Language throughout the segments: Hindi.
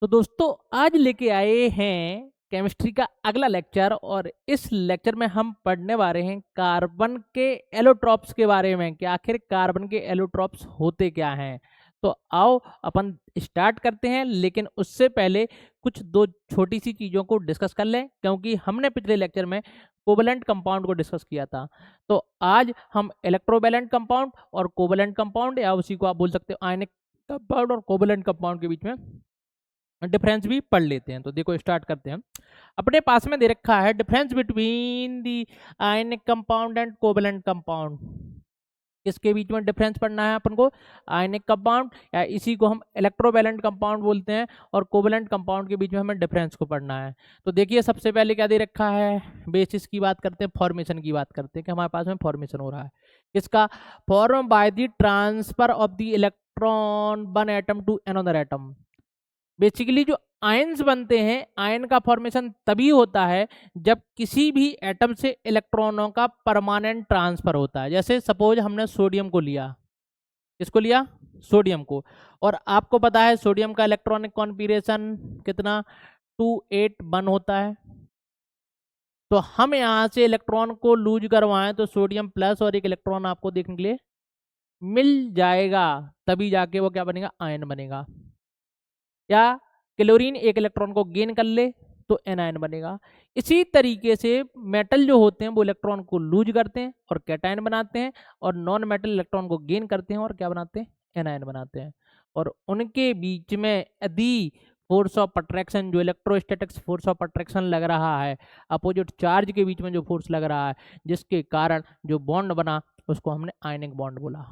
तो दोस्तों आज लेके आए हैं केमिस्ट्री का अगला लेक्चर और इस लेक्चर में हम पढ़ने वाले हैं कार्बन के एलोट्रॉप्स के बारे में कि आखिर कार्बन के एलोट्रॉप्स होते क्या हैं। तो आओ अपन स्टार्ट करते हैं, लेकिन उससे पहले कुछ दो छोटी सी चीज़ों को डिस्कस कर लें क्योंकि हमने पिछले लेक्चर में कोवलेंट कंपाउंड को डिस्कस किया था। तो आज हम इलेक्ट्रोवैलेंट कंपाउंड और कोवलेंट कंपाउंड या उसी को आप बोल सकते हो आयनिक कंपाउंड और कोवलेंट कंपाउंड के बीच में डिफरेंस भी पढ़ लेते हैं। तो देखो स्टार्ट करते हैं। अपने पास में दे रखा है difference between the ionic compound and covalent compound. किसके बीच में डिफरेंस पढ़ना है अपन को? आयनिक कंपाउंड या इसी को हम इलेक्ट्रोवैलेंट कंपाउंड बोलते हैं और कोवलेंट कंपाउंड के बीच में हमें डिफरेंस को पढ़ना है। तो देखिए सबसे पहले क्या दे रखा है, बेसिस की बात करते हैं, फॉर्मेशन की बात करते हैं कि हमारे पास में फॉर्मेशन हो रहा है किसका? Form by the transfer of the electron one atom to another atom. Basically जो आयंस बनते हैं, आयन का फॉर्मेशन तभी होता है जब किसी भी एटम से इलेक्ट्रॉनों का परमानेंट ट्रांसफर होता है। जैसे सपोज हमने सोडियम को लिया, किसको लिया? सोडियम को। और आपको पता है सोडियम का इलेक्ट्रॉनिक कॉन्फिगरेशन कितना? 281 होता है। तो हम यहाँ से इलेक्ट्रॉन को लूज करवाएं तो सोडियम प्लस और एक इलेक्ट्रॉन आपको देखने के लिए मिल जाएगा, तभी जाके वो क्या बनेगा? आयन बनेगा। या क्लोरीन एक इलेक्ट्रॉन को गेन कर ले तो एनायन बनेगा। इसी तरीके से मेटल जो होते हैं वो इलेक्ट्रॉन को लूज करते हैं और कैटायन बनाते हैं, और नॉन मेटल इलेक्ट्रॉन को गेन करते हैं और क्या बनाते हैं? एनायन बनाते हैं। और उनके बीच में यदि फोर्स ऑफ अट्रैक्शन, जो इलेक्ट्रोस्टैटिक्स फोर्स ऑफ अट्रैक्शन लग रहा है, अपोजिट चार्ज के बीच में जो फोर्स लग रहा है जिसके कारण जो बॉन्ड बना उसको हमने आयनिक बॉन्ड बोला।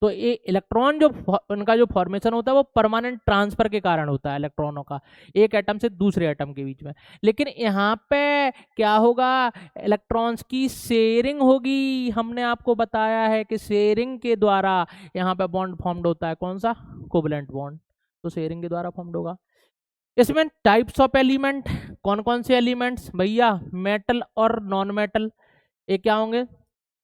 तो ये इलेक्ट्रॉन जो उनका जो फॉर्मेशन होता है वो परमानेंट ट्रांसफर के कारण होता है इलेक्ट्रॉनों का, एक एटम से दूसरे एटम के बीच में। लेकिन यहाँ पे क्या होगा? इलेक्ट्रॉन्स की शेयरिंग होगी। हमने आपको बताया है कि शेयरिंग के द्वारा यहाँ पे बॉन्ड फॉर्म्ड होता है। कौन सा? Covalent bond. तो शेयरिंग के द्वारा फॉर्म्ड होगा। इसमें टाइप्स ऑफ एलिमेंट, कौन कौन से एलिमेंट्स भैया? मेटल और नॉन मेटल। ये क्या होंगे?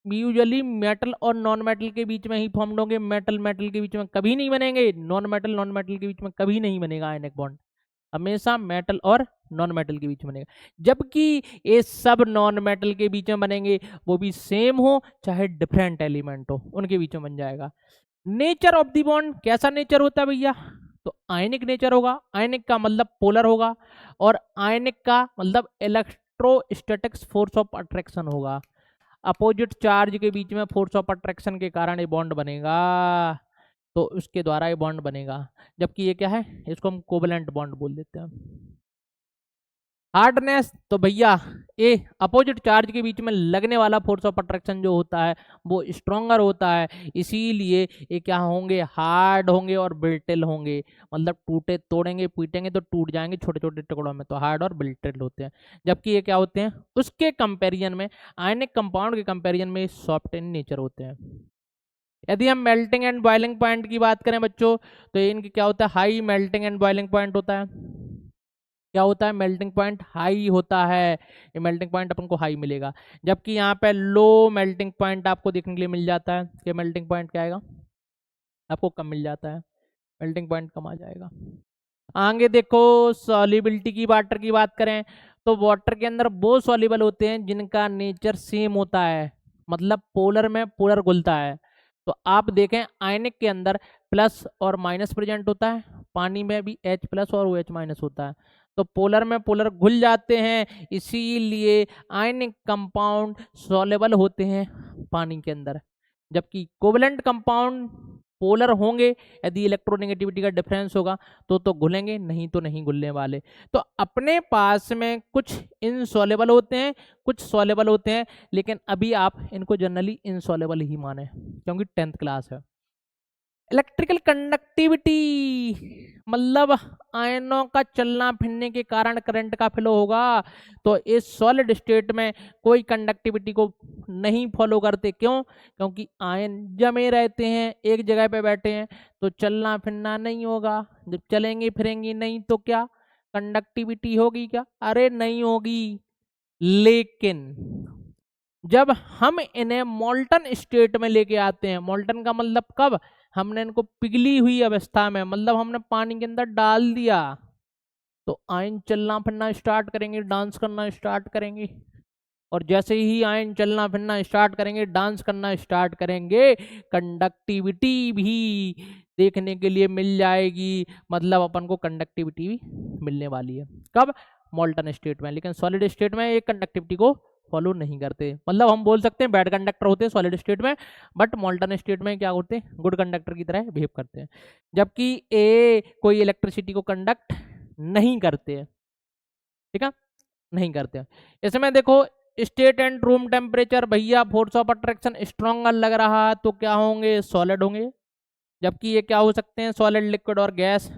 यूजुअली मेटल और नॉन मेटल के बीच में ही फॉर्म्ड होंगे। मेटल मेटल के बीच में कभी नहीं बनेंगे, नॉन मेटल के बीच में कभी नहीं बनेगा आयनिक बॉन्ड। हमेशा मेटल और नॉन मेटल के बीच में बनेगा। जबकि ये सब नॉन मेटल के बीच में बनेंगे, वो भी सेम हो चाहे डिफरेंट एलिमेंट हो, उनके बीच में बन जाएगा। नेचर ऑफ द बॉन्ड, कैसा नेचर होता है भैया? तो आयनिक नेचर होगा। आयनिक का मतलब पोलर होगा और आयनिक का मतलब इलेक्ट्रोस्टैटिक्स फोर्स ऑफ अट्रैक्शन होगा। अपोजिट चार्ज के बीच में फोर्स ऑफ अट्रैक्शन के कारण ये बॉन्ड बनेगा, तो उसके द्वारा ये बॉन्ड बनेगा। जबकि ये क्या है? इसको हम कोवलेंट बॉन्ड बोल देते हैं। हार्डनेस, तो भैया ये अपोजिट चार्ज के बीच में लगने वाला फोर्स ऑफ अट्रैक्शन जो होता है वो स्ट्रॉन्गर होता है, इसीलिए ये क्या होंगे? हार्ड होंगे और ब्रिटल होंगे। मतलब टूटे तोड़ेंगे पीटेंगे तो टूट जाएंगे छोटे छोटे टुकड़ों में, तो हार्ड और ब्रिटल होते हैं। जबकि ये क्या होते हैं? उसके कंपेरिजन में, आयनिक कंपाउंड के कंपेरिजन में सॉफ्ट इन नेचर होते हैं। यदि हम मेल्टिंग एंड बॉइलिंग पॉइंट की बात करें बच्चों, तो इनकी क्या होता है? High melting and boiling point होता है। क्या होता है? मेल्टिंग पॉइंट हाई होता है, ये मेल्टिंग पॉइंट अपन को हाई मिलेगा। जबकि यहाँ पे लो मेल्टिंग पॉइंट आपको देखने के लिए मिल जाता है कि मेल्टिंग पॉइंट क्या आएगा? आपको कम मिल जाता है, मेल्टिंग पॉइंट कम आ जाएगा। आगे देखो सॉल्युबिलिटी की, वाटर की बात करें तो वाटर के अंदर वो सॉल्युबल होते हैं जिनका नेचर सेम होता है, मतलब पोलर में पोलर घुलता है। तो आप देखें आयनिक के अंदर प्लस और माइनस प्रेजेंट होता है, पानी में भी H प्लस और OH माइनस होता है। तो पोलर में पोलर घुल जाते हैं, इसीलिए आयनिक कंपाउंड सॉल्युबल होते हैं पानी के अंदर। जबकि कोवलेंट कंपाउंड पोलर होंगे, यदि इलेक्ट्रोनेगेटिविटी का डिफरेंस होगा तो घुलेंगे, नहीं तो नहीं घुलने वाले। तो अपने पास में कुछ इनसॉल्युबल होते हैं, कुछ सॉल्युबल होते हैं, लेकिन अभी आप इनको जनरली इनसॉल्युबल ही माने क्योंकि 10th क्लास है। इलेक्ट्रिकल कंडक्टिविटी मतलब आयनों का चलना फिरने के कारण करंट का फ्लो होगा। तो इस सॉलिड स्टेट में कोई कंडक्टिविटी को नहीं फॉलो करते। क्यों? क्योंकि आयन जमे रहते हैं, एक जगह पे बैठे हैं, तो चलना फिरना नहीं होगा। जब चलेंगे फिरेंगे नहीं तो क्या कंडक्टिविटी होगी? क्या? अरे नहीं होगी। लेकिन जब हम इन्हें मोल्टन स्टेट में लेके आते हैं, मोल्टन का मतलब कब? हमने इनको पिघली हुई अवस्था में, मतलब हमने पानी के अंदर डाल दिया, तो आयन चलना फिरना स्टार्ट करेंगे, डांस करना स्टार्ट करेंगे। और जैसे ही आयन चलना फिरना स्टार्ट करेंगे, डांस करना स्टार्ट करेंगे, कंडक्टिविटी भी देखने के लिए मिल जाएगी। मतलब अपन को कंडक्टिविटी भी मिलने वाली है। कब? मोल्टन स्टेट में। लेकिन सॉलिड स्टेट में ये कंडक्टिविटी को फॉलो नहीं करते। मतलब हम बोल सकते हैं बैड कंडक्टर होते हैं सॉलिड स्टेट में, बट मोल्टन स्टेट में क्या होते हैं? गुड कंडक्टर की तरह बिहेव करते हैं। जबकि ए कोई इलेक्ट्रिसिटी को कंडक्ट नहीं करते हैं, ठीक है, नहीं करते हैं। इसमें देखो स्टेट एंड रूम टेम्परेचर, भैया फोर्स ऑफ अट्रैक्शन स्ट्रॉन्गर लग रहा है तो क्या होंगे? सॉलिड होंगे। जबकि ये क्या हो सकते हैं? सॉलिड, लिक्विड और गैस,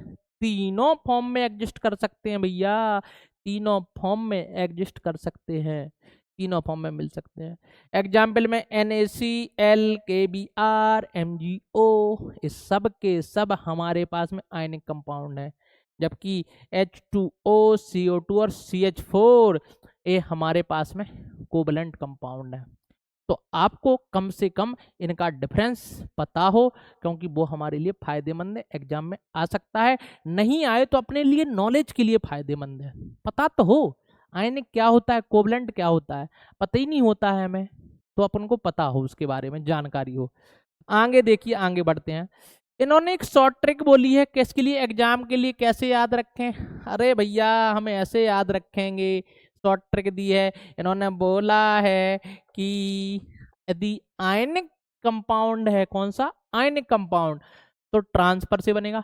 तीनों फॉर्म में एग्जिस्ट कर सकते हैं भैया, तीनों फॉर्म में एग्जिस्ट कर सकते हैं, तीनों फॉर्म में मिल सकते हैं। एग्जाम्पल में NaCl, KBr, MgO, इस सब के सब हमारे पास में आयनिक कंपाउंड है। जबकि H2O, CO2 और CH4 ये हमारे पास में कोवलेंट कंपाउंड है। तो आपको कम से कम इनका डिफरेंस पता हो, क्योंकि वो हमारे लिए फायदेमंद है, एग्जाम में आ सकता है। नहीं आए तो अपने लिए नॉलेज के लिए फायदेमंद है। पता तो हो आयनिक क्या होता है, कोवलेंट क्या होता है, पता ही नहीं होता है हमें, तो अपन को पता हो, उसके बारे में जानकारी हो। आगे देखिए, आगे बढ़ते हैं। इन्होंने एक शॉर्ट ट्रिक बोली है, किसके लिए? एग्जाम के लिए। कैसे याद रखें? अरे भैया हमें ऐसे याद रखेंगे, शॉर्ट ट्रिक दी है। इन्होंने बोला है कि यदि आयनिक कंपाउंड है, कौन सा? आयनिक कंपाउंड, तो ट्रांसफर से बनेगा,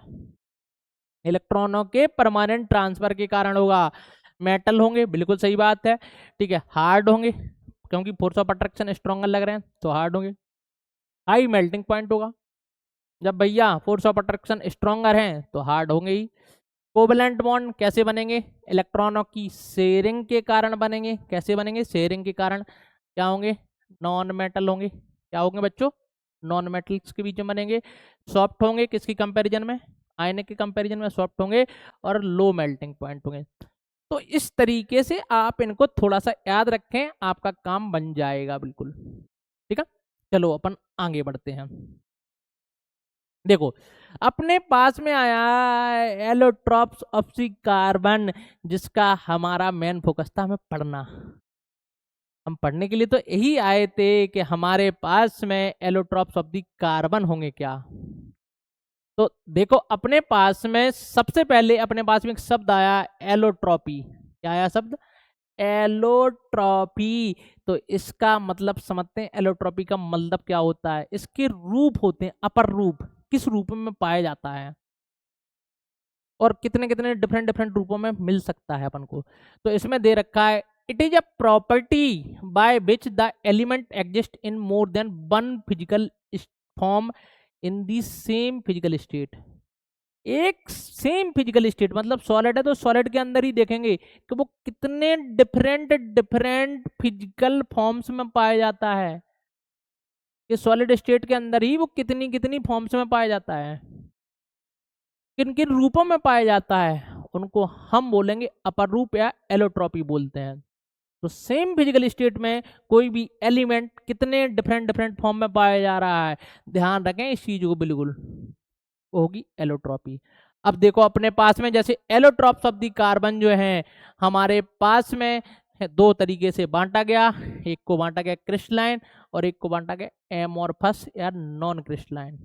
इलेक्ट्रॉनों के परमानेंट ट्रांसफर के कारण होगा। मेटल होंगे, बिल्कुल सही बात है, ठीक है। हार्ड होंगे, क्योंकि फोर्स ऑफ अट्रैक्शन स्ट्रॉन्गर लग रहे हैं तो हार्ड होंगे। हाई मेल्टिंग पॉइंट होगा, जब भैया फोर्स ऑफ अट्रैक्शन स्ट्रॉन्गर हैं तो हार्ड होंगे ही। कोवलेंट बॉन्ड कैसे बनेंगे? इलेक्ट्रॉनों की शेयरिंग के कारण बनेंगे। कैसे बनेंगे? शेयरिंग के कारण। क्या होंगे? नॉन मेटल होंगे। क्या होंगे बच्चों? नॉन मेटल्स के बीच में बनेंगे। सॉफ्ट होंगे, किसकी कंपैरिजन में? आयनिक के कंपैरिजन में सॉफ्ट होंगे, और लो मेल्टिंग पॉइंट होंगे। तो इस तरीके से आप इनको थोड़ा सा याद रखें, आपका काम बन जाएगा बिल्कुल, ठीक है। चलो अपन आगे बढ़ते हैं। देखो अपने पास में आया एलोट्रॉप्स ऑफ द कार्बन, जिसका हमारा मेन फोकस था हमें पढ़ना। हम पढ़ने के लिए तो यही आए थे कि हमारे पास में एलोट्रॉप्स ऑफ द कार्बन होंगे क्या। तो देखो अपने पास में सबसे पहले अपने पास में एक शब्द आया एलोट्रॉपी। क्या आया शब्द? एलोट्रॉपी। तो इसका मतलब समझते हैं, एलोट्रॉपी का मतलब क्या होता है। इसके रूप होते हैं, अपर रूप, किस रूप में पाया जाता है और कितने कितने डिफरेंट डिफरेंट रूपों में मिल सकता है अपन को। तो इसमें दे रखा है, it is a property by which the element exist in more than one physical form in the same physical state. एक सेम फिजिकल स्टेट मतलब सॉलिड है तो सॉलिड के अंदर ही देखेंगे कि वो कितने डिफरेंट डिफरेंट फिजिकल फॉर्म्स में पाया जाता है, कि सॉलिड स्टेट के अंदर ही वो कितनी कितनी फॉर्म्स में पाया जाता है, किन किन रूपों में पाया जाता है, उनको हम बोलेंगे अपर रूप या एलोट्रॉपी बोलते हैं। तो सेम फिजिकल स्टेट में कोई भी एलिमेंट कितने डिफरेंट डिफरेंट फॉर्म में पाया जा रहा है, ध्यान रखें इस चीज को बिल्कुल, होगी एलोट्रॉपी। अब देखो अपने पास में जैसे एलोट्रॉप्स ऑफ द कार्बन जो है हमारे पास में दो तरीके से बांटा गया, एक को बांटा गया क्रिस्टलाइन और एक को बांटा गया एमॉर्फस या नॉन क्रिस्टलाइन।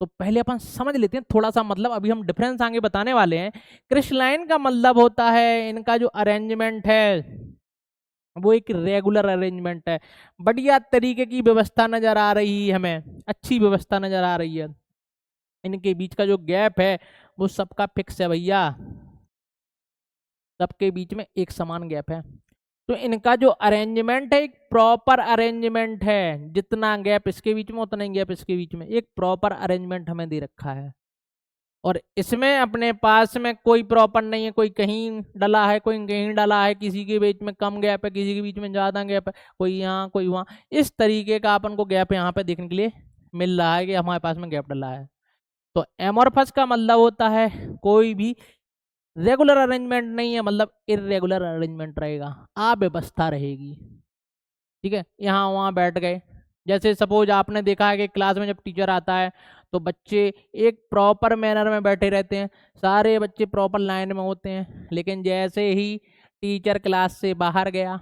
तो पहले अपन समझ लेते हैं थोड़ा सा, मतलब अभी हम डिफरेंस आगे बताने वाले हैं। क्रिस्टलाइन का मतलब होता है इनका जो अरेंजमेंट है वो एक रेगुलर अरेंजमेंट है, बढ़िया तरीके की व्यवस्था नजर आ रही है, हमें अच्छी व्यवस्था नजर आ रही है। इनके बीच का जो गैप है वो सबका फिक्स है भैया, सबके बीच में एक समान गैप है। तो इनका जो अरेंजमेंट है एक प्रॉपर अरेंजमेंट है, जितना गैप इसके बीच में उतना ही गैप इसके बीच में, एक प्रॉपर अरेंजमेंट हमें दे रखा है। और इसमें अपने पास में कोई प्रॉपर नहीं है, कोई कहीं डला है कोई कहीं डला है, किसी के बीच में कम गैप है किसी के बीच में ज़्यादा गैप है, कोई यहाँ कोई वहाँ, इस तरीके का अपन को गैप यहाँ पे देखने के लिए मिल रहा है कि हमारे पास में गैप डला है। तो एमॉर्फस का मतलब होता है कोई भी रेगुलर अरेंजमेंट नहीं है, मतलब इरेगुलर अरेंजमेंट रहेगा, अव्यवस्था रहेगी, ठीक है। यहाँ वहाँ बैठ गए, जैसे सपोज आपने देखा है कि क्लास में जब टीचर आता है तो बच्चे एक प्रॉपर मैनर में बैठे रहते हैं, सारे बच्चे प्रॉपर लाइन में होते हैं, लेकिन जैसे ही टीचर क्लास से बाहर गया,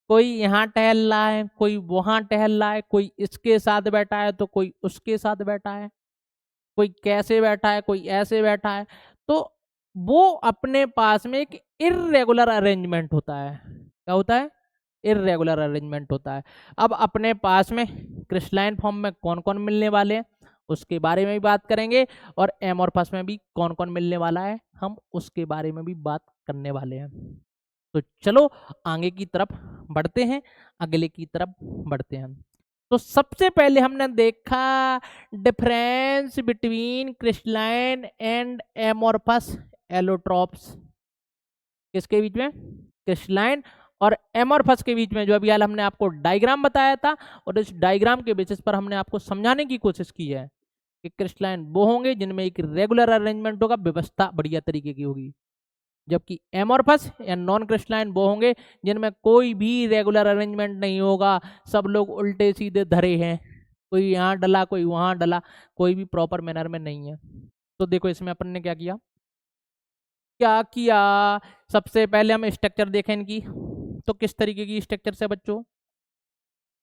कोई यहाँ टहल रहा है, कोई वहाँ टहल रहा है, कोई इसके साथ बैठा है तो कोई उसके साथ बैठा है, कोई कैसे बैठा है, कोई ऐसे बैठा है, तो वो अपने पास में एक इर्रेगुलर अरेंजमेंट होता है। क्या होता है? इर्रेगुलर अरेंजमेंट होता है। अब अपने पास में क्रिस्टलाइन फॉर्म में कौन कौन मिलने वाले हैं उसके बारे में भी बात करेंगे, और एमोर्फस में भी कौन कौन मिलने वाला है हम उसके बारे में भी बात करने वाले हैं। तो चलो आगे की तरफ बढ़ते हैं, अगले की तरफ बढ़ते हैं। तो सबसे पहले हमने देखा difference between crystalline and amorphous allotropes. किसके बीच में? क्रिस्टलाइन और एमोर्फस के बीच में। जो अभी हाल हमने आपको डायग्राम बताया था, और इस डायग्राम के बेसिस पर हमने आपको समझाने की कोशिश की है कि क्रिस्टलाइन वो होंगे जिनमें एक रेगुलर अरेंजमेंट होगा, व्यवस्था बढ़िया तरीके की होगी, जबकि एमोर्फस या नॉन क्रिस्टलाइन वो होंगे जिनमें कोई भी रेगुलर अरेंजमेंट नहीं होगा, सब लोग उल्टे सीधे धरे हैं, कोई यहाँ डला कोई वहाँ डला, कोई भी प्रॉपर मैनर में नहीं है। तो देखो इसमें अपन ने क्या किया, सबसे पहले हम स्ट्रक्चर देखें इनकी। तो किस तरीके की स्ट्रक्चर से बच्चों?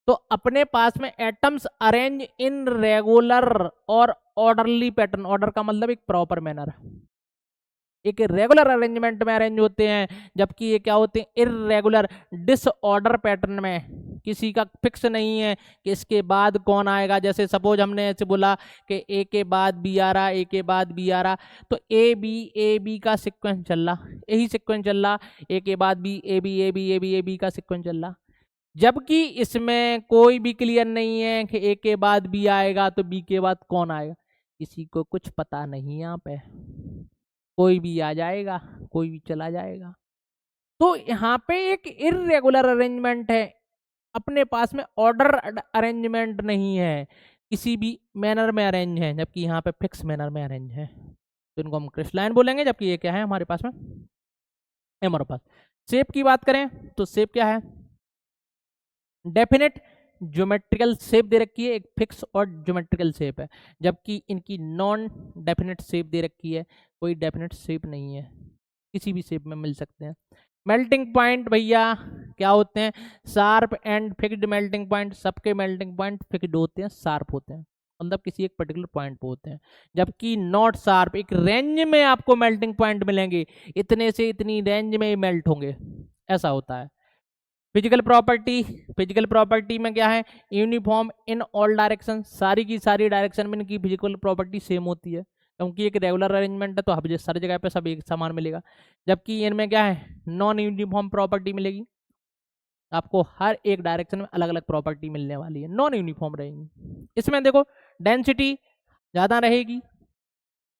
तो अपने पास में एटम्स अरेंज इन रेगुलर और ऑर्डरली पैटर्न। ऑर्डर का मतलब एक प्रॉपर मैनर, एक रेगुलर अरेंजमेंट में अरेंज होते हैं, जबकि ये क्या होते हैं? इररेगुलर डिसऑर्डर पैटर्न में। किसी का फिक्स नहीं है कि इसके बाद कौन आएगा। जैसे सपोज हमने ऐसे बोला कि ए के बाद बी आ रहा, ए के बाद बी आ रहा, तो ए बी का सीक्वेंस चल रहा, यही सीक्वेंस चल रहा, ए के बाद B, A B A B A B A B का सीक्वेंस चल रहा। जबकि इसमें कोई भी क्लियर नहीं है कि ए के बाद बी आएगा तो बी के बाद कौन आएगा, किसी को कुछ पता नहीं। यहाँ पे कोई भी आ जाएगा, कोई भी चला जाएगा। तो यहाँ पे एक इर्रेगुलर अरेंजमेंट है, अपने पास में ऑर्डर अरेंजमेंट नहीं है, किसी भी मैनर में अरेंज है, जबकि यहाँ पे फिक्स मैनर में अरेंज है। तो इनको हम क्रिस्टलाइन बोलेंगे, जबकि ये क्या है हमारे पास में? एमोर्फस। शेप की बात करें तो शेप क्या है? डेफिनेट ज्योमेट्रिकल शेप दे रखी है, एक फिक्स और ज्योमेट्रिकल शेप है, जबकि इनकी नॉन डेफिनेट शेप दे रखी है, कोई डेफिनेट शेप नहीं है, किसी भी शेप में मिल सकते हैं। मेल्टिंग पॉइंट भैया क्या होते हैं? Sharp and fixed melting point. सबके मेल्टिंग पॉइंट फिक्स्ड होते हैं, शार्प होते हैं, मतलब किसी एक पर्टिकुलर पॉइंट पे होते हैं। जबकि नॉट शार्प, एक रेंज में आपको मेल्टिंग पॉइंट मिलेंगे, इतने से इतनी रेंज में मेल्ट होंगे, ऐसा होता है। फिजिकल प्रॉपर्टी, फिजिकल प्रॉपर्टी में क्या है? यूनिफॉर्म इन ऑल डायरेक्शन, सारी की सारी डायरेक्शन में इनकी फिजिकल प्रॉपर्टी सेम होती है, क्योंकि एक रेगुलर अरेंजमेंट है तो हर सारी जगह पे सब एक समान मिलेगा। जबकि इनमें क्या है? नॉन यूनिफॉर्म प्रॉपर्टी मिलेगी, आपको हर एक डायरेक्शन में अलग अलग प्रॉपर्टी मिलने वाली है, नॉन यूनिफॉर्म रहेंगी। इसमें देखो डेंसिटी ज़्यादा रहेगी,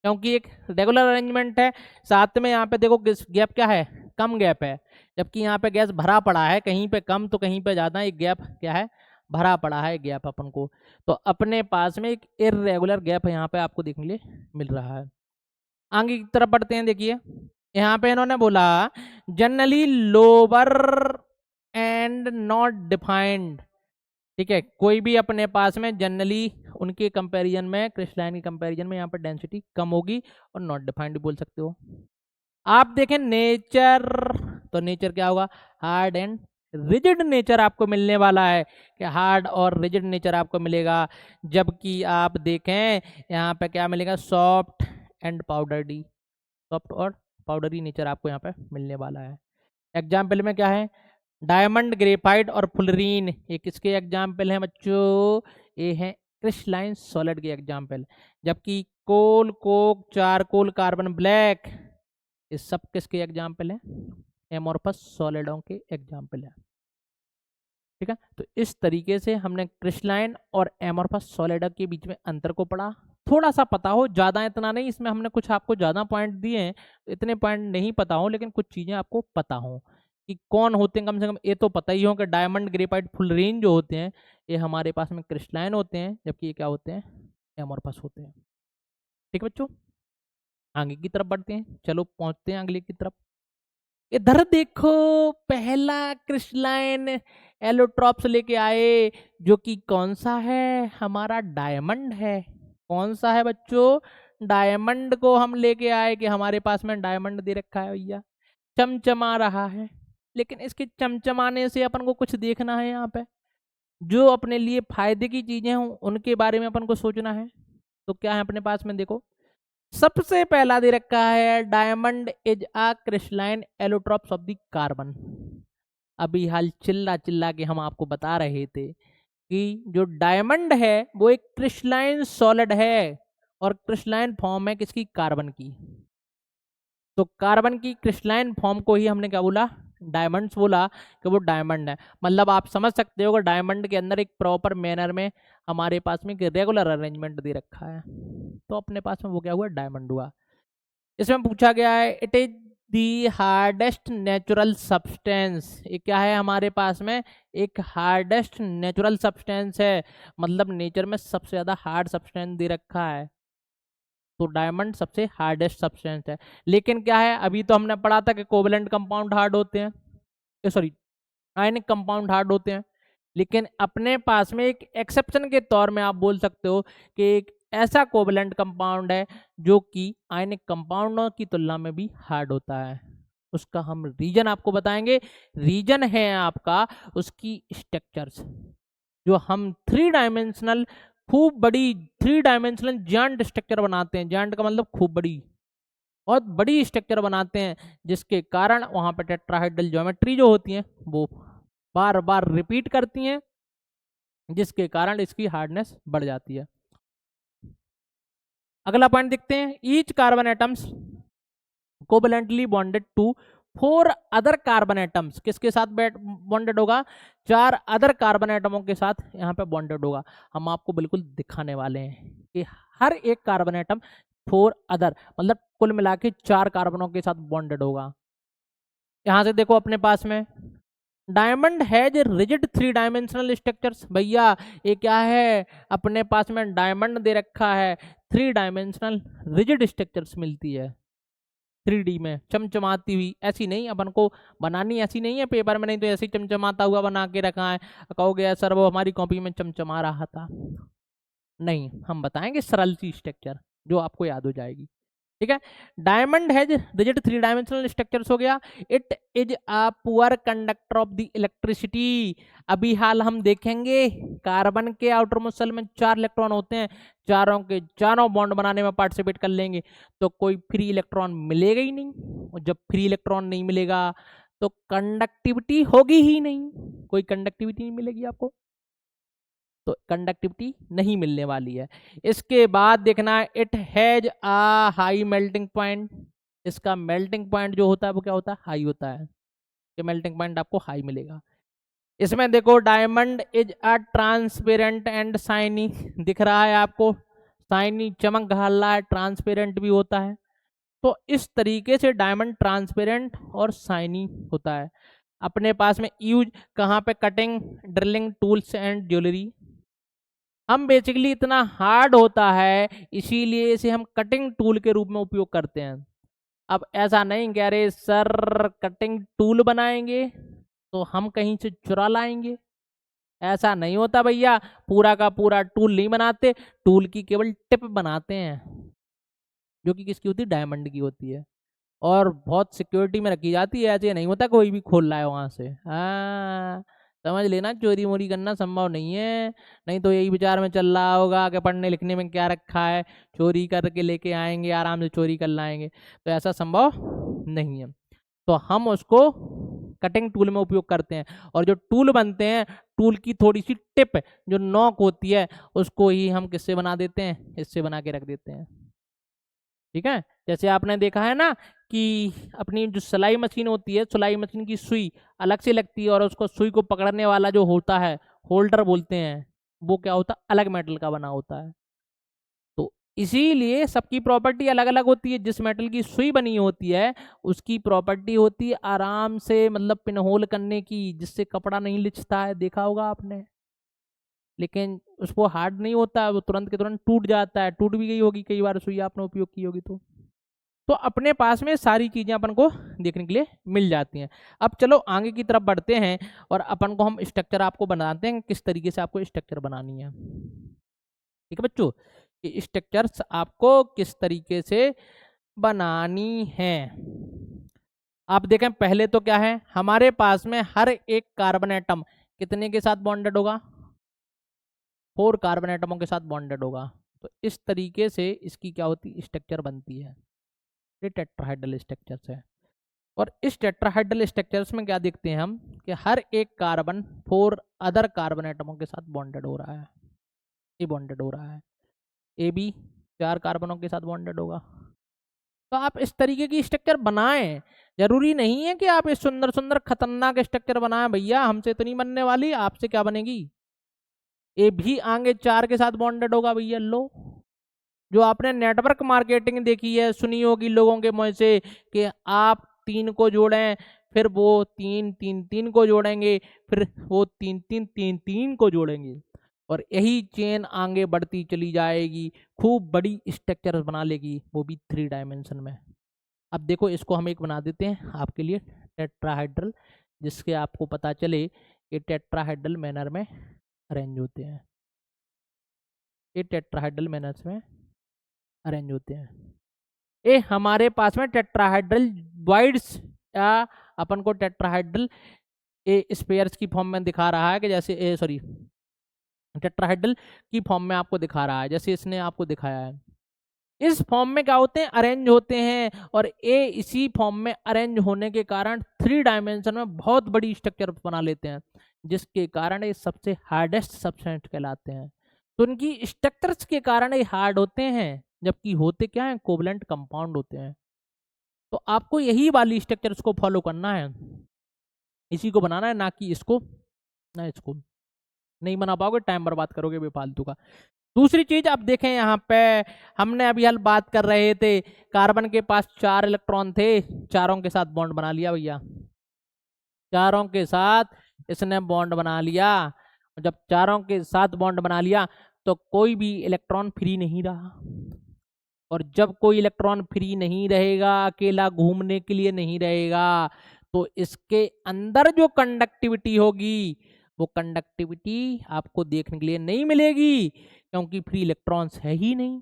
क्योंकि एक रेगुलर अरेंजमेंट है, साथ में यहाँ पे देखो गैप क्या है? कम गैप है, जबकि यहाँ पे गैस भरा पड़ा है, कहीं पे कम तो कहीं पे ज़्यादा, एक गैप क्या है? भरा पड़ा है गैप अपन को। तो अपने पास में एक इर्रेगुलर गैप यहाँ पे आपको देखने लिए मिल रहा है। आगे की तरफ बढ़ते हैं। देखिए यहाँ पे इन्होंने बोला generally lower and not defined. ठीक है, कोई भी अपने पास में जनरली उनके कंपैरिजन में, क्रिस्टलाइन के कंपैरिजन में यहाँ पर डेंसिटी कम होगी, और नॉट डिफाइंड बोल सकते हो। आप देखें नेचर, तो नेचर क्या होगा? हार्ड एंड रिजिड नेचर आपको मिलने वाला है, कि हार्ड और रिजिड नेचर आपको मिलेगा। जबकि आप देखें यहाँ पे क्या मिलेगा? सॉफ्ट एंड पाउडरी, सॉफ्ट और पाउडरी नेचर आपको यहाँ पे मिलने वाला है। एग्जाम्पल में क्या है? डायमंड, ग्रेफाइट और फुलरीन, ये किसके एग्जाम्पल हैं बच्चों? ये हैं क्रिस्टलाइन सॉलिड के एग्जाम्पल। जबकि कोल, कोक, चारकोल, कार्बन ब्लैक, ये सब किसके एग्जाम्पल हैं? एमोर्फस सॉलिडों के एग्जाम्पल हैं। ठीक है, तो इस तरीके से हमने क्रिस्टलाइन और एमोर्फस सॉलिड के बीच में अंतर को पढ़ा। थोड़ा सा पता हो, ज़्यादा इतना नहीं, इसमें हमने कुछ आपको ज़्यादा पॉइंट दिए हैं, इतने पॉइंट नहीं पता हो, लेकिन कुछ चीज़ें आपको पता हो कि कौन होते हैं। कम से कम ये तो पता ही हो कि डायमंड, ग्रेफाइट, फुलरीन जो होते हैं ये हमारे पास में क्रिस्टलाइन होते हैं, जबकि ये क्या होते हैं? एमोर्फस होते हैं। ठीक है बच्चों, आगे की तरफ बढ़ते हैं, चलो पहुँचते हैं अगले की तरफ। इधर देखो, पहला क्रिस्टलाइन एलोट्रॉप्स लेके आए, जो कि कौन सा है, हमारा डायमंड है। कौन सा है बच्चों, डायमंड को हम लेके आए कि हमारे पास में डायमंड दे रखा है भैया, चमचमा रहा है। लेकिन इसके चमचमाने से अपन को कुछ देखना है, यहाँ पे जो अपने लिए फायदे की चीजें हों उनके बारे में अपन को सोचना है। तो क्या है अपने पास में, देखो सबसे पहला दे रखा है diamond is a crystalline allotropes of the carbon. अभी हाल चिल्ला चिल्ला के हम आपको बता रहे थे कि जो डायमंड है वो एक क्रिस्टलाइन सॉलिड है, और क्रिस्टलाइन फॉर्म है किसकी, कार्बन की। तो कार्बन की क्रिस्टलाइन फॉर्म को ही हमने क्या बोला, डायमंड्स बोला, कि वो डायमंड है। मतलब आप समझ सकते हो कि डायमंड के अंदर एक प्रॉपर मैनर में हमारे पास में एक रेगुलर अरेंजमेंट दे रखा है, तो अपने पास में वो क्या हुआ, डायमंड हुआ। इसमें पूछा गया है it is the hardest natural substance, ये क्या है हमारे पास में, एक हार्डेस्ट नेचुरल सब्सटेंस है, मतलब नेचर में सबसे ज्यादा हार्ड सब्सटेंस दे रखा है। तो डायमंड सबसे हार्डेस्ट सब्सटेंस है। लेकिन क्या है, अभी तो हमने पढ़ा था कि कोवलेंट कंपाउंड हार्ड होते हैं, सॉरी आयनिक कंपाउंड हार्ड होते हैं। लेकिन अपने पास में एक एक्सेप्शन के तौर में आप बोल सकते हो कि एक ऐसा कोवलेंट कंपाउंड है जो कि आयनिक कंपाउंडों की तुलना में भी हार्ड होता है। उसका हम रीजन आपको बताएंगे। रीजन है आपका उसकी स्ट्रक्चर्स, जो हम थ्री डायमेंशनल खूब बड़ी थ्री डायमेंशनल जायंट स्ट्रक्चर बनाते हैं। जायंट का मतलब खूब बड़ी, बहुत बड़ी स्ट्रक्चर बनाते हैं, जिसके कारण वहां पर टेट्राहेड्रल ज्योमेट्री जो होती है वो बार बार रिपीट करती हैं, जिसके कारण इसकी हार्डनेस बढ़ जाती है। अगला पॉइंट देखते हैं, each carbon atoms covalently bonded to four other carbon atoms, किसके साथ बॉन्डेड होगा, चार अदर कार्बन एटमों के साथ यहाँ पे बॉन्डेड होगा। हम आपको बिल्कुल दिखाने वाले हैं कि हर एक कार्बन एटम फोर अदर, मतलब कुल मिला के चार कार्बनों के साथ बॉन्डेड होगा। यहाँ से देखो अपने पास में diamond has rigid three dimensional structures, भैया ये क्या है, अपने पास में डायमंड दे रखा है, थ्री डायमेंशनल रिजिड स्ट्रक्चर्स मिलती है, 3D में चमचमाती हुई। ऐसी नहीं, अपन को बनानी ऐसी नहीं है पेपर में, नहीं तो ऐसे ही चमचमाता हुआ बना के रखा है, कहोगे सर वो हमारी कॉपी में चमचमा रहा था। नहीं, हम बताएंगे सरल सी स्ट्रक्चर जो आपको याद हो जाएगी। ठीक है, diamond has rigid three dimensional structures हो गया। It is a poor conductor of the electricity. अभी हाल हम देखेंगे कार्बन के आउटर मोस्ट शेल में चार इलेक्ट्रॉन होते हैं, चारों के चारों बॉन्ड बनाने में पार्टिसिपेट कर लेंगे, तो कोई फ्री इलेक्ट्रॉन मिलेगा ही नहीं। और जब फ्री इलेक्ट्रॉन नहीं मिलेगा तो कंडक्टिविटी होगी ही नहीं, कोई कंडक्टिविटी नहीं मिलेगी आपको, तो कंडक्टिविटी नहीं मिलने वाली है। इसके बाद देखना है it has a high melting point. इसका मेल्टिंग पॉइंट जो होता है वो क्या होता है, हाई होता है, कि मेल्टिंग पॉइंट आपको हाई मिलेगा। इसमें देखो diamond is a transparent and shiny, दिख रहा है आपको, शाइनी चमक रहा है, ट्रांसपेरेंट भी होता है। तो इस तरीके से डायमंड ट्रांसपेरेंट और शाइनी होता है। अपने पास में यूज कहाँ पे, cutting, drilling tools and jewellery. हम बेसिकली इतना हार्ड होता है इसीलिए इसे हम कटिंग टूल के रूप में उपयोग करते हैं। अब ऐसा नहीं कह रहे सर कटिंग टूल बनाएंगे तो हम कहीं से चुरा लाएंगे, ऐसा नहीं होता भैया। पूरा का पूरा टूल नहीं बनाते, टूल की केवल टिप बनाते हैं, जो कि किसकी होती है, डायमंड की होती है, और बहुत सिक्योरिटी में रखी जाती है। ऐसे नहीं होता कोई भी खोल रहा है वहां से, हाँ समझ लेना, चोरी मोरी करना संभव नहीं है। नहीं तो यही विचार में चल रहा होगा कि पढ़ने लिखने में क्या रखा है, चोरी करके लेके आएंगे, आराम से चोरी कर लाएंगे, तो ऐसा संभव नहीं है। तो हम उसको कटिंग टूल में उपयोग करते हैं, और जो टूल बनते हैं, टूल की थोड़ी सी टिप जो नॉक होती है उसको ही हम किससे बना देते हैं, इससे बना के रख देते हैं। ठीक है, जैसे आपने देखा है ना कि अपनी जो सिलाई मशीन होती है, सिलाई मशीन की सुई अलग से लगती है, और उसको सुई को पकड़ने वाला जो होता है, होल्डर बोलते हैं, वो क्या होता है, अलग मेटल का बना होता है। तो इसीलिए सबकी प्रॉपर्टी अलग अलग होती है। जिस मेटल की सुई बनी होती है उसकी प्रॉपर्टी होती है आराम से, मतलब पिन होल करने की, जिससे कपड़ा नहीं लिचता है, देखा होगा आपने। लेकिन उसको हार्ड नहीं होता, वो तुरंत के तुरंत टूट जाता है, टूट भी गई होगी कई बार सुई आपने उपयोग की होगी तो। तो अपने पास में सारी चीजें अपन को देखने के लिए मिल जाती हैं। अब चलो आगे की तरफ बढ़ते हैं और अपन को हम स्ट्रक्चर आपको बनाते हैं, किस तरीके से आपको स्ट्रक्चर बनानी है। ठीक है बच्चों, कि स्ट्रक्चर्स आपको किस तरीके से बनानी है। आप देखें पहले तो क्या है, हमारे पास में हर एक कार्बन एटम कितने के साथ बॉन्डेड होगा, 4 कार्बन एटमों के साथ बॉन्डेड होगा। तो इस तरीके से इसकी क्या होती स्ट्रक्चर बनती है, ये टेट्राहाइड्रल स्ट्रक्चर्स है। और इस टेट्राहाइड्रल स्ट्रक्चर्स में क्या देखते हैं हम कि हर एक कार्बन 4 अदर कार्बन एटमों के साथ बॉन्डेड हो रहा है, ये बॉन्डेड हो रहा है। ए बी 4 कार्बनों के साथ बॉन्डेड होगा। तो आप इस तरीके की स्ट्रक्चर बनाएं, जरूरी नहीं है कि आप इस सुंदर सुंदर खतरनाक स्ट्रक्चर बनाएं। भैया हमसे तो नहीं बनने वाली, आपसे क्या बनेगी। ए भी आगे 4 के साथ बॉन्डेड होगा भैया। लो, जो आपने नेटवर्क मार्केटिंग देखी है, सुनी होगी लोगों के मुंह से कि आप 3 को जोड़ें, फिर वो 3 को जोड़ेंगे, फिर वो 3 को जोड़ेंगे, और यही चेन आगे बढ़ती चली जाएगी, खूब बड़ी स्ट्रक्चर बना लेगी, वो भी 3 डायमेंशन में। अब देखो इसको हम एक बना देते हैं आपके लिए टेट्राहाइड्रल, जिसके आपको पता चले कि टेट्राहाइड्रल मैनर में अरेंज होते हैं, ये टेट्राहाइड्रल मैनर्स में अरेंज होते हैं। ये हमारे पास में टेट्राहाइड्रल वाइड्स या अपन को टेट्राहाइड्रल ए स्पेयर्स की फॉर्म में दिखा रहा है कि जैसे सॉरी टेट्राहाइड्रल की फॉर्म में आपको दिखा रहा है, जैसे इसने आपको दिखाया है। इस फॉर्म में क्या होते हैं, अरेंज होते हैं, और ए इसी फॉर्म में अरेंज होने के कारण 3 डायमेंशन में बहुत बड़ी स्ट्रक्चर बना लेते हैं, जिसके कारण ये सबसे हार्डेस्ट सब्सटेंस कहलाते हैं। तो इनकी स्ट्रक्चर्स के कारण ये हार्ड होते हैं, जबकि होते क्या है, कोवलेंट कंपाउंड होते हैं। तो आपको यही वाली स्ट्रक्चर्स को फॉलो करना है, इसी को बनाना है, ना कि इसको, ना इसको। नहीं बना पाओगे, टाइम बर्बाद करोगे बेफालतू का। दूसरी चीज आप देखें यहाँ पे, हमने अभी हल बात कर रहे थे, कार्बन के पास 4 इलेक्ट्रॉन थे, चारों के साथ बॉन्ड बना लिया भैया, चारों के साथ इसने बॉन्ड बना लिया। जब चारों के साथ बॉन्ड बना लिया तो कोई भी इलेक्ट्रॉन फ्री नहीं रहा, और जब कोई इलेक्ट्रॉन फ्री नहीं रहेगा, अकेला घूमने के लिए नहीं रहेगा, तो इसके अंदर जो कंडक्टिविटी होगी वो कंडक्टिविटी आपको देखने के लिए नहीं मिलेगी, क्योंकि फ्री इलेक्ट्रॉन्स है ही नहीं।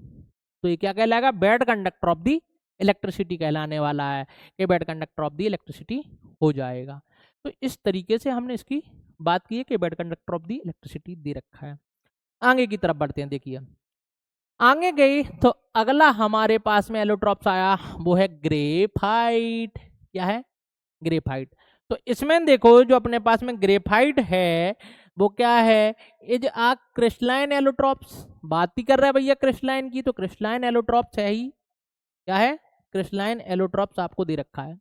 तो ये क्या कहलाएगा, bad conductor of the electricity कहलाने वाला है, कि bad conductor of the electricity हो जाएगा। तो इस तरीके से हमने इसकी बात की है कि bad conductor of the electricity दे रखा है। आगे की तरफ बढ़ते हैं, देखिए आगे गई तो अगला हमारे पास में एलोट्रॉप्स आया, वो है ग्रेफाइट। क्या है, ग्रेफाइट। तो इसमें देखो जो अपने पास में ग्रेफाइट है वो क्या है, इज आ क्रिस्टलाइन एलोट्रॉप्स। बात ही कर रहा है भैया क्रिस्टलाइन की, तो क्रिस्टलाइन एलोट्रॉप्स है ही। क्या है, क्रिस्टलाइन एलोट्रॉप्स आपको दे रखा है,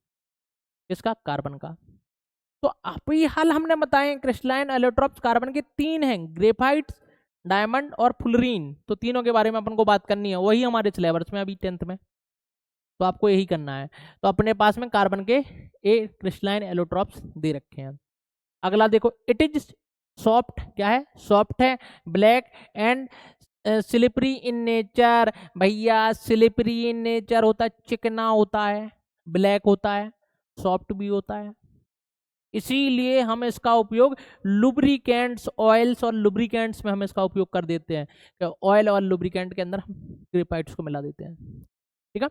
किसका, कार्बन का। तो अभी हाल हमने बताए क्रिस्टलाइन एलोट्रॉप्स कार्बन के 3 हैं, ग्रेफाइट, डायमंड और फुलरीन। तो तीनों के बारे में अपन को बात करनी है, वही हमारे सिलेबस में अभी 10th में, तो आपको यही करना है। तो अपने पास में कार्बन के ए क्रिस्टलाइन एलोट्रॉप्स दे रखे हैं। अगला देखो, इट इज सॉफ्ट। क्या है, सॉफ्ट है, black and slippery in nature. भैया स्लिपरी इन नेचर होता है, चिकना होता है, ब्लैक होता है, सॉफ्ट भी होता है। इसीलिए हम इसका उपयोग लुब्रिकेंट्स, ऑयल्स और लुब्रिकेंट्स में हम इसका उपयोग कर देते हैं। ऑयल और लुब्रिकेंट के अंदर हम ग्रेफाइट्स को मिला देते हैं। ठीक है,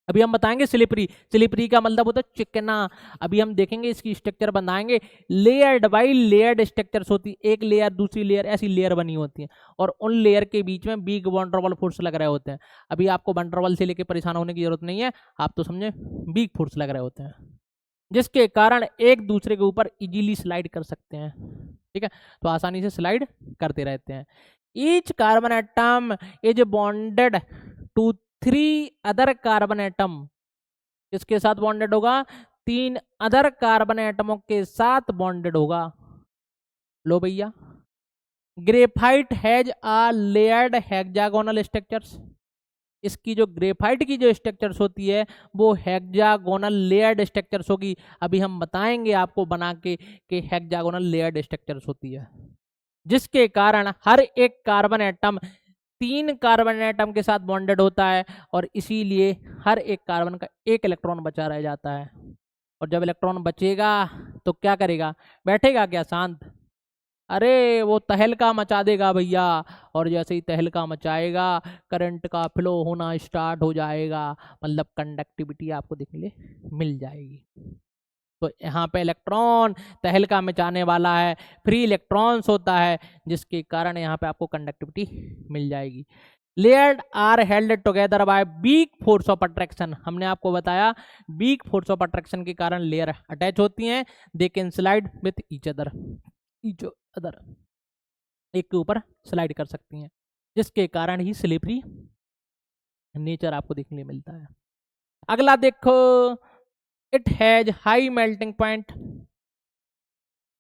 अभी हम बताएंगे स्लिपरी। स्लिपरी का मतलब होता है चिकना। अभी हम देखेंगे, इसकी स्ट्रक्चर बनाएंगे, लेयर्ड बाई लेयर्ड स्ट्रक्चर्स होती है, एक लेयर दूसरी लेयर ऐसी लेयर बनी होती है, और उन लेयर के बीच में बिग वंडरवॉल फोर्स लग रहे होते हैं। अभी आपको वंडरवॉल से लेके परेशान होने की जरूरत नहीं है, आप तो समझे बिग फोर्स लग रहे होते हैं, जिसके कारण एक दूसरे के ऊपर इजीली स्लाइड कर सकते हैं। ठीक है, तो आसानी से स्लाइड करते रहते हैं। Each carbon atom is bonded to 3 other carbon atom. किसके साथ बॉन्डेड होगा, 3 अदर कार्बन एटमों के साथ बॉन्डेड होगा। लो भैया, graphite has a layered hexagonal structures. इसकी जो ग्रेफाइट की जो स्ट्रक्चर्स होती है वो हेक्सागोनल लेयर्ड स्ट्रक्चर्स होगी। अभी हम बताएंगे आपको बना के कि हेक्सागोनल लेयर्ड स्ट्रक्चर्स होती है, जिसके कारण हर एक कार्बन एटम 3 कार्बन एटम के साथ बॉन्डेड होता है और इसीलिए हर एक कार्बन का एक इलेक्ट्रॉन बचा रह जाता है। और जब इलेक्ट्रॉन बचेगा तो क्या करेगा, बैठेगा क्या शांत? अरे वो तहलका मचा देगा भैया। और जैसे ही तहलका मचाएगा करंट का फ्लो होना स्टार्ट हो जाएगा, मतलब कंडक्टिविटी आपको देखने मिल जाएगी। तो यहाँ पे इलेक्ट्रॉन तहलका मचाने वाला है, फ्री इलेक्ट्रॉन्स होता है, जिसके कारण यहाँ पे आपको कंडक्टिविटी मिल जाएगी। Layered are held together by weak force of attraction. हमने आपको बताया वीक फोर्स ऑफ अट्रैक्शन के कारण लेयर अटैच होती हैं। They can slide with each other, एक के ऊपर स्लाइड कर सकती हैं, जिसके कारण ही स्लिपरी नेचर आपको देखने मिलता है। अगला देखो, it has high melting point.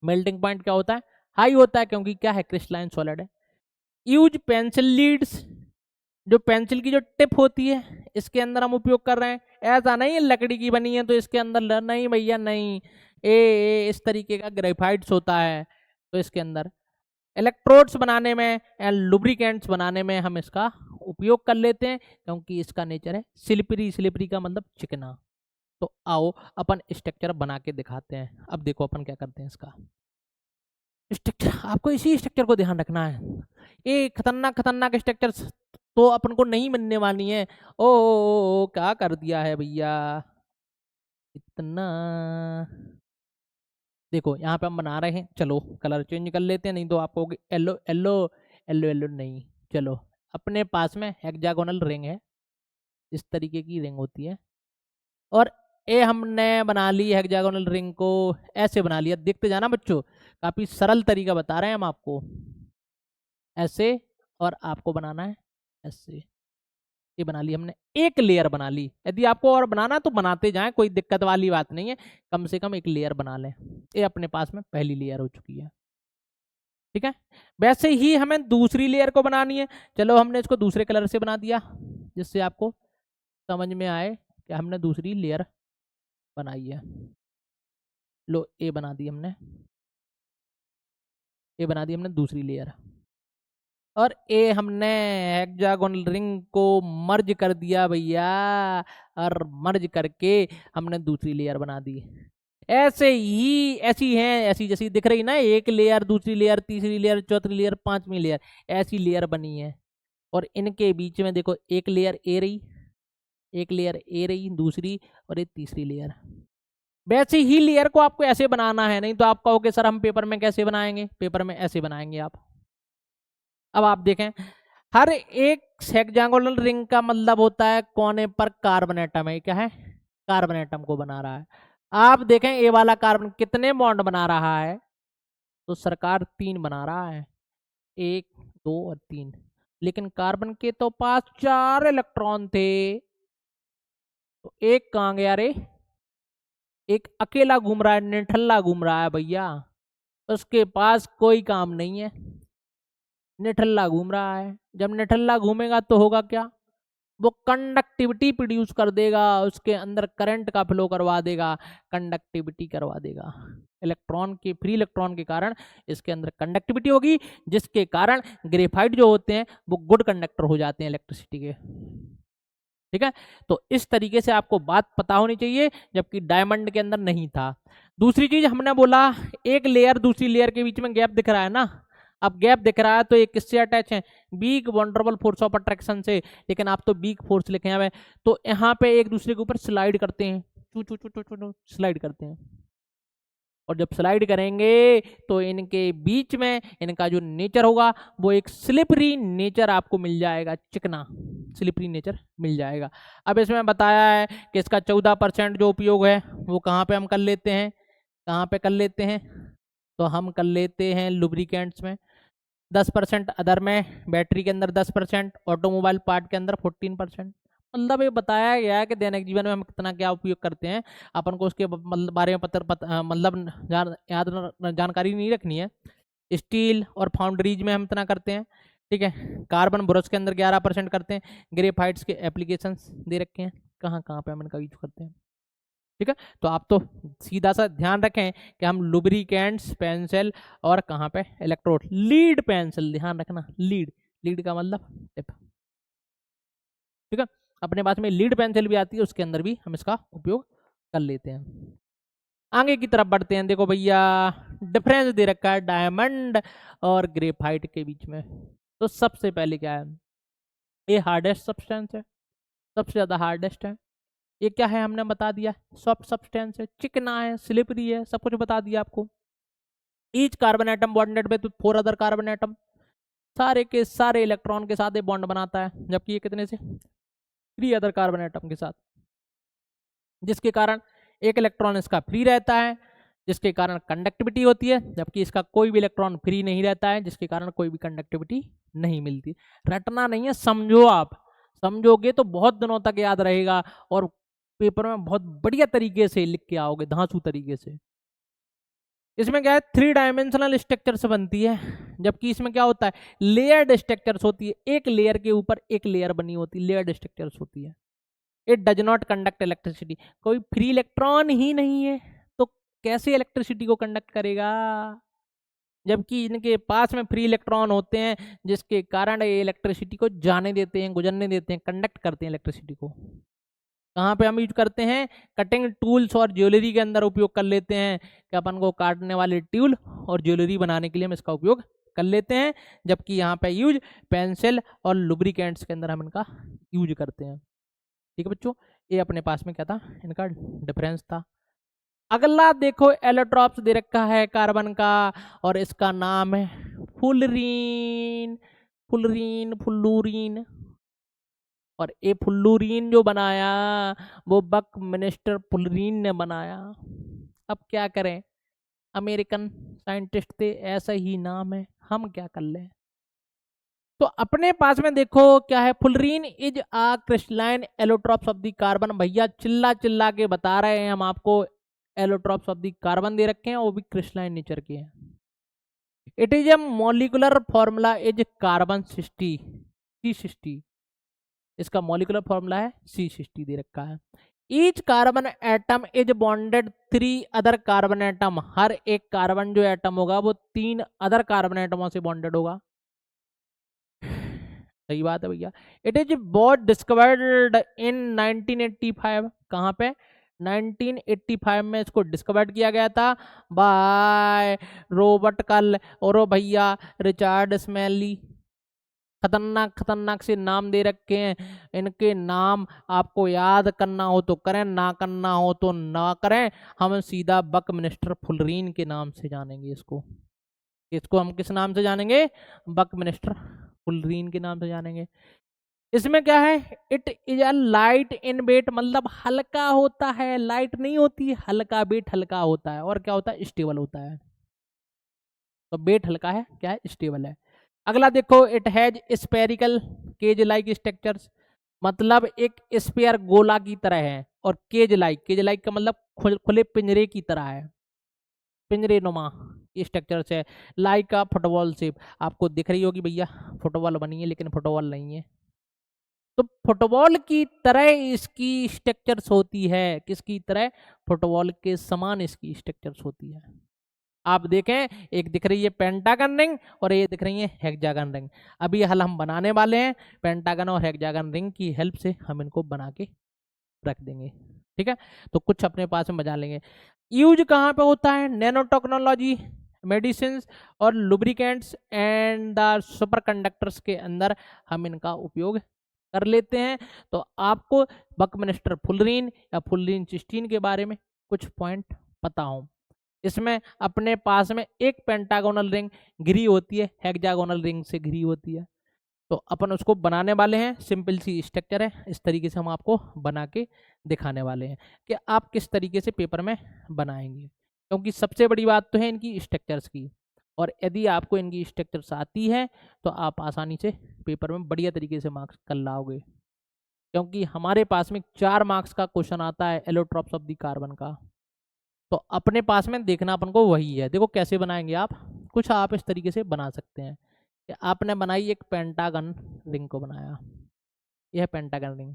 Melting point क्या होता है, हाई होता है, क्योंकि क्या है, क्रिस्टलाइन सॉलिड है। यूज पेंसिल लीड्स, जो पेंसिल की जो टिप होती है इसके अंदर हम उपयोग कर रहे हैं। ऐसा नहीं है लकड़ी की बनी है तो इसके अंदर, नहीं भैया नहीं, इस तरीके का ग्रेफाइट्स होता है। तो इसके अंदर इलेक्ट्रोड्स बनाने में एंड लुब्रिकेंट्स बनाने में हम इसका उपयोग कर लेते हैं, क्योंकि इसका नेचर है स्लिपरी। स्लिपरी का मतलब चिकना। तो आओ अपन स्ट्रक्चर बना के दिखाते हैं। अब देखो अपन क्या करते हैं, इसका स्ट्रक्चर, आपको इसी स्ट्रक्चर को ध्यान रखना है। ये खतरनाक खतरनाक स्ट्रक्चर तो अपन को नहीं बनने वाली है। ओ क्या कर दिया है भैया इतना। देखो यहाँ पे हम बना रहे हैं, चलो कलर चेंज कर लेते हैं, नहीं तो आपको येलो येलो येलो येलो नहीं। चलो अपने पास में हेक्सागोनल रिंग है, इस तरीके की रिंग होती है, और ये हमने बना ली हेक्सागोनल रिंग को, ऐसे बना लिया। देखते जाना बच्चों, काफी सरल तरीका बता रहे हैं हम आपको। ऐसे, और आपको बनाना है ऐसे। ये बना ली हमने, एक लेयर बना ली। यदि आपको और बनाना तो बनाते जाएं, कोई दिक्कत वाली बात नहीं है, कम से कम एक लेयर बना लें। ये अपने पास में पहली लेयर हो चुकी है, ठीक है। वैसे ही हमें दूसरी लेयर को बनानी है। चलो हमने इसको दूसरे कलर से बना दिया, जिससे आपको समझ में आए कि हमने दूसरी लेयर बनाई है। लो ये बना दी हमने, ये बना दी हमने दूसरी लेयर। और ये हमने हेक्सागोनल रिंग को मर्ज कर दिया भैया, और मर्ज करके हमने दूसरी लेयर बना दी। ऐसे ही ऐसी है, ऐसी जैसी दिख रही ना, एक लेयर, दूसरी लेयर, तीसरी लेयर, चौथी लेयर, पांचवी लेयर, ऐसी लेयर बनी है। और इनके बीच में देखो एक लेयर ए रही, एक लेयर ए रही दूसरी, और एक तीसरी लेयर। वैसे ही लेयर को आपको ऐसे बनाना है, नहीं तो आप कहोगे सर हम पेपर में कैसे बनाएंगे, पेपर में ऐसे बनाएंगे आप। अब आप देखें, हर एक हेक्सागोनल रिंग का मतलब होता है कोने पर कार्बन एटम है। क्या है, कार्बन एटम को बना रहा है। आप देखें ये वाला कार्बन कितने बॉन्ड बना रहा है, तो सरकार 3 बना रहा है, 1 2 और 3। लेकिन कार्बन के तो पास 4 इलेक्ट्रॉन थे, तो एक कहाँ गया रे, एक अकेला घूम रहा है, निठल्ला घूम रहा है भैया, उसके पास कोई काम नहीं है, निठल्ला घूम रहा है। जब निठल्ला घूमेगा तो होगा क्या, वो कंडक्टिविटी प्रोड्यूस कर देगा, उसके अंदर करंट का फ्लो करवा देगा, कंडक्टिविटी करवा देगा। इलेक्ट्रॉन के, फ्री इलेक्ट्रॉन के कारण इसके अंदर कंडक्टिविटी होगी, जिसके कारण ग्रेफाइट जो होते हैं वो गुड कंडक्टर हो जाते हैं इलेक्ट्रिसिटी के, ठीक है। तो इस तरीके से आपको बात पता होनी चाहिए, जबकि डायमंड के अंदर नहीं था। दूसरी चीज हमने बोला, एक लेयर दूसरी लेयर के बीच में गैप दिख रहा है ना, अब गैप दिख रहा है तो ये किससे अटैच है, weak van der Waals force of attraction से। लेकिन आप तो वीक फोर्स लिखे हुए, तो यहाँ पे एक दूसरे के ऊपर स्लाइड करते हैं, चू चू चू चू चू स्लाइड करते हैं। और जब स्लाइड करेंगे तो इनके बीच में इनका जो नेचर होगा वो एक स्लिपरी नेचर आपको मिल जाएगा, चिकना स्लिपरी नेचर मिल जाएगा। अब इसमें बताया है कि इसका 14% जो उपयोग है वो कहाँ पे हम कर लेते हैं, कहाँ पे कर लेते हैं, तो हम कर लेते हैं लुब्रिकेंट्स में, 10% अदर में, बैटरी के अंदर 10%, ऑटोमोबाइल पार्ट के अंदर 14%। मतलब ये बताया गया है कि दैनिक जीवन में हम कितना क्या उपयोग करते हैं, अपन को उसके बारे में मतलब जानकारी नहीं रखनी है। स्टील और फाउंड्रीज में हम इतना करते हैं, ठीक है। कार्बन ब्रश के अंदर 11% करते हैं। ग्रेफाइट्स के एप्लीकेशंस दे रखे हैं, कहाँ कहाँ पे हम इनका यूज करते हैं, ठीक है। तो आप तो सीधा सा ध्यान रखें कि हम लुब्रिकेंट्स, पेंसिल और कहाँ पे इलेक्ट्रोड, लीड पेंसिल ध्यान रखना, लीड लीड का मतलब टिप, ठीक है। अपने पास में लीड पेंसिल भी आती है, उसके अंदर भी हम इसका उपयोग कर लेते हैं। आगे की तरफ बढ़ते हैं। देखो भैया, डिफरेंस दे रखा है डायमंड और ग्रेफाइट के बीच में। तो सबसे पहले क्या है, ये हार्डेस्ट सब्सटेंस है, सबसे ज्यादा हार्डेस्ट है। ये क्या है हमने बता दिया, सॉफ्ट सब्सटेंस है, चिकना है, स्लिपरी है, सब कुछ बता दिया आपको। Each carbon atom bonded with 4 other carbon atom, सारे के सारे इलेक्ट्रॉन के साथ ये बॉन्ड बनाता है, जबकि ये कितने से, 3 अदर कार्बन एटम के साथ, जिसके कारण एक इलेक्ट्रॉन इसका फ्री रहता है, जिसके कारण कंडक्टिविटी होती है, जबकि इसका कोई भी इलेक्ट्रॉन फ्री नहीं रहता है, जिसके कारण कोई भी कंडक्टिविटी नहीं मिलती। रटना नहीं है, समझो। आप समझोगे तो बहुत दिनों तक याद रहेगा और पेपर में बहुत बढ़िया तरीके से लिख के आओगे, धांसू तरीके से। इसमें क्या है, 3 डायमेंशनल स्ट्रक्चर से बनती है, जबकि इसमें क्या होता है, लेयर्ड स्ट्रक्चर्स होती है, एक लेयर के ऊपर एक लेयर बनी होती है, लेयर्ड स्ट्रक्चर्स होती है। It does not conduct electricity, कोई फ्री इलेक्ट्रॉन ही नहीं है तो कैसे इलेक्ट्रिसिटी को कंडक्ट करेगा, जबकि इनके पास में फ्री इलेक्ट्रॉन होते हैं, जिसके कारण ये इलेक्ट्रिसिटी को जाने देते हैं, गुजरने देते हैं, कंडक्ट करते हैं इलेक्ट्रिसिटी को। कहाँ पे हम यूज करते हैं, कटिंग टूल्स और ज्वेलरी के अंदर उपयोग कर लेते हैं, कि अपन को काटने वाले टूल और ज्वेलरी बनाने के लिए हम इसका उपयोग कर लेते हैं, जबकि यहाँ पे यूज पेंसिल और लुब्रिकेंट्स के अंदर हम इनका यूज करते हैं। ठीक है बच्चों, ये अपने पास में क्या था, इनका डिफरेंस था। अगला देखो, एलोट्रॉप्स दे रखा है कार्बन का, और इसका नाम है फुलरीन, फुलरीन, फुल्लूरीन। और ये फुल्लूरीन जो बनाया, वो बकमिस्टर फुलरीन ने बनाया। अब क्या करें, अमेरिकन साइंटिस्ट थे, ऐसा ही नाम है, हम क्या कर लें। तो अपने पास में देखो क्या है, fullerene is a crystalline allotropes of the carbon. भैया चिल्ला चिल्ला के बता रहे हैं हम आपको, एलोट्रॉप्स ऑफ द कार्बन दे रखे हैं, वो भी क्रिस्टलाइन नेचर के हैं। It is a molecular formula is carbon 60 C60, इसका मॉलिकुलर फॉर्मूला है C60 दे रखा है। Each carbon atom is bonded 3 other carbon atom, हर एक कार्बन जो एटम होगा वो 3 अदर कार्बन एटमों से बॉन्डेड होगा। सही बात है भैया। It is both discovered in 1985, कहाँ पे, 1985 में इसको डिस्कवर्ड किया गया था बाय रॉबर्ट कर्ल और भैया रिचर्ड स्मेली। खतरनाक खतरनाक से नाम दे रखे हैं, इनके नाम आपको याद करना हो तो करें, ना करना हो तो ना करें। हम सीधा बकमिस्टर फुलरीन के नाम से जानेंगे इसको। इसको हम किस नाम से जानेंगे, बकमिस्टर फुलरीन के नाम से जानेंगे। इसमें क्या है, it is a light in weight, मतलब हल्का होता है, लाइट नहीं होती, हल्का, वेट हल्का होता है, और क्या होता है, स्टेबल होता है। तो वेट हल्का है, क्या है, स्टेबल है। अगला देखो, it has spherical cage like structures, मतलब एक स्पेयर गोला की तरह है, और केज लाइक, केज लाइक का मतलब खुले पिंजरे की तरह है, पिंजरे नुमा स्ट्रक्चर है। लाइक का फुटबॉल शेप, आपको दिख रही होगी भैया, फुटबॉल बनी है लेकिन फुटबॉल नहीं है। तो फुटबॉल की तरह इसकी स्ट्रक्चर्स होती है, किसकी तरह, फुटबॉल के समान इसकी स्ट्रक्चर्स होती है। आप देखें, एक दिख रही है पेंटागन रिंग और ये दिख रही है हेक्सागन रिंग। अभी हल हम बनाने वाले हैं, पेंटागन और हेक्सागन रिंग की हेल्प से हम इनको बना के रख देंगे। ठीक है, तो कुछ अपने पास में बजा लेंगे। यूज कहाँ पे होता है, नैनो टेक्नोलॉजी, मेडिसिन और lubricants and the super conductors के अंदर हम इनका उपयोग कर लेते हैं। तो आपको बकमिस्टर फुलरीन या फुलरीन सिस्टीन के बारे में कुछ पॉइंट पता हो। इसमें अपने पास में एक पेंटागोनल रिंग घिरी होती है, हेक्सागोनल रिंग से घिरी होती है। तो अपन उसको बनाने वाले हैं, सिंपल सी स्ट्रक्चर है, इस तरीके से हम आपको बना के दिखाने वाले हैं कि आप किस तरीके से पेपर में बनाएंगे, क्योंकि सबसे बड़ी बात तो है इनकी स्ट्रक्चर्स की। और यदि आपको इनकी स्ट्रक्चर्स आती है तो आप आसानी से पेपर में बढ़िया तरीके से मार्क्स कर लाओगे, क्योंकि हमारे पास में 4 मार्क्स का क्वेश्चन आता है एलोट्रॉप्स ऑफ द कार्बन का। तो अपने पास में देखना अपन को वही है। देखो कैसे बनाएंगे आप, कुछ आप इस तरीके से बना सकते हैं कि आपने बनाई एक पेंटागन रिंग को बनाया, यह पेंटागन रिंग,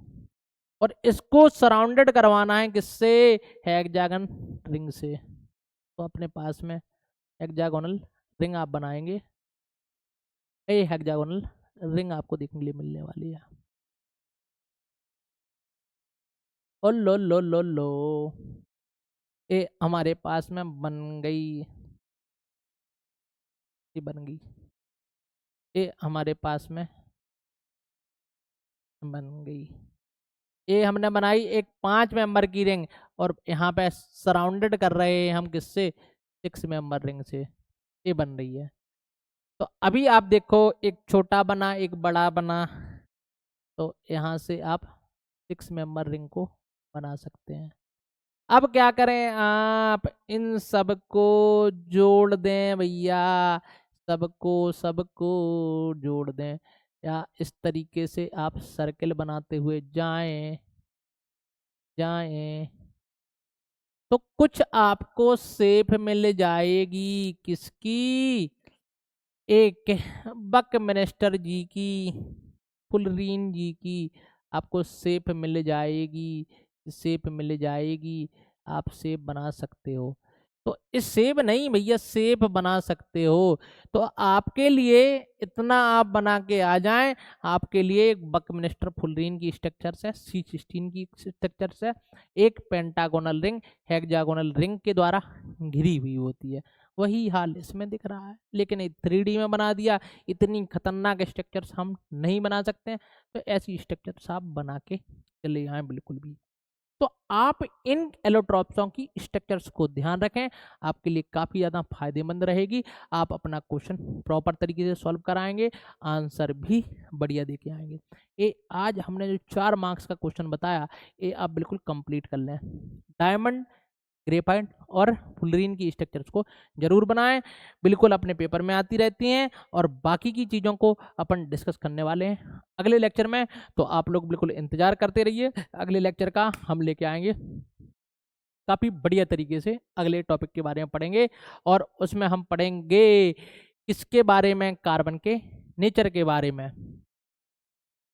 और इसको सराउंडेड करवाना है किससे, हेक्सागन रिंग से। तो अपने पास में हेक्सागोनल रिंग आप बनाएंगे, ये हेक्सागोनल रिंग आपको देखने के लिए मिलने वाली है। ओ लो ये हमारे पास में बन गई, ये बन गई, ये हमारे पास में बन गई। ये हमने बनाई एक 5 मेंबर की रिंग, और यहाँ पे सराउंडेड कर रहे हैं हम किससे, 6 मेंबर रिंग से, ये बन रही है। तो अभी आप देखो, एक छोटा बना एक बड़ा बना, तो यहाँ से आप 6 मेंबर रिंग को बना सकते हैं। अब क्या करें, आप इन सबको जोड़ दें भैया, सबको सबको जोड़ दें, या इस तरीके से आप सर्किल बनाते हुए जाएं जाएं, तो कुछ आपको शेप मिल जाएगी। किसकी, एक बकमिनिस्टर जी की, फुलरीन जी की आपको शेप मिल जाएगी, शेप मिल जाएगी, आप शेप बना सकते हो। तो इस शेप नहीं भैया, शेप बना सकते हो। तो आपके लिए इतना आप बना के आ जाएं, आपके लिए एक बकमिनिस्टर फुलरीन की स्ट्रक्चर से, C16 की स्ट्रक्चर से एक पेंटागोनल रिंग हेक्सागोनल रिंग के द्वारा घिरी हुई होती है। वही हाल इसमें दिख रहा है, लेकिन 3D में बना दिया। इतनी खतरनाक स्ट्रक्चर्स हम नहीं बना सकते हैं, तो ऐसी स्ट्रक्चर्स आप बना के चले आए बिल्कुल भी। तो आप इन एलोट्रॉप्सों की स्ट्रक्चर्स को ध्यान रखें, आपके लिए काफ़ी ज़्यादा फायदेमंद रहेगी। आप अपना क्वेश्चन प्रॉपर तरीके से सॉल्व कराएंगे, आंसर भी बढ़िया दे के आएंगे। ये आज हमने जो 4 मार्क्स का क्वेश्चन बताया, ये आप बिल्कुल कंप्लीट कर लें। डायमंड, ग्रेफाइट और फुलरीन की स्ट्रक्चर्स को जरूर बनाएं, बिल्कुल अपने पेपर में आती रहती हैं, और बाकी की चीज़ों को अपन डिस्कस करने वाले हैं अगले लेक्चर में। तो आप लोग बिल्कुल इंतजार करते रहिए, अगले लेक्चर का हम लेके आएंगे काफ़ी बढ़िया तरीके से। अगले टॉपिक के बारे में पढ़ेंगे, और उसमें हम पढ़ेंगे किसके बारे में, कार्बन के नेचर के बारे में।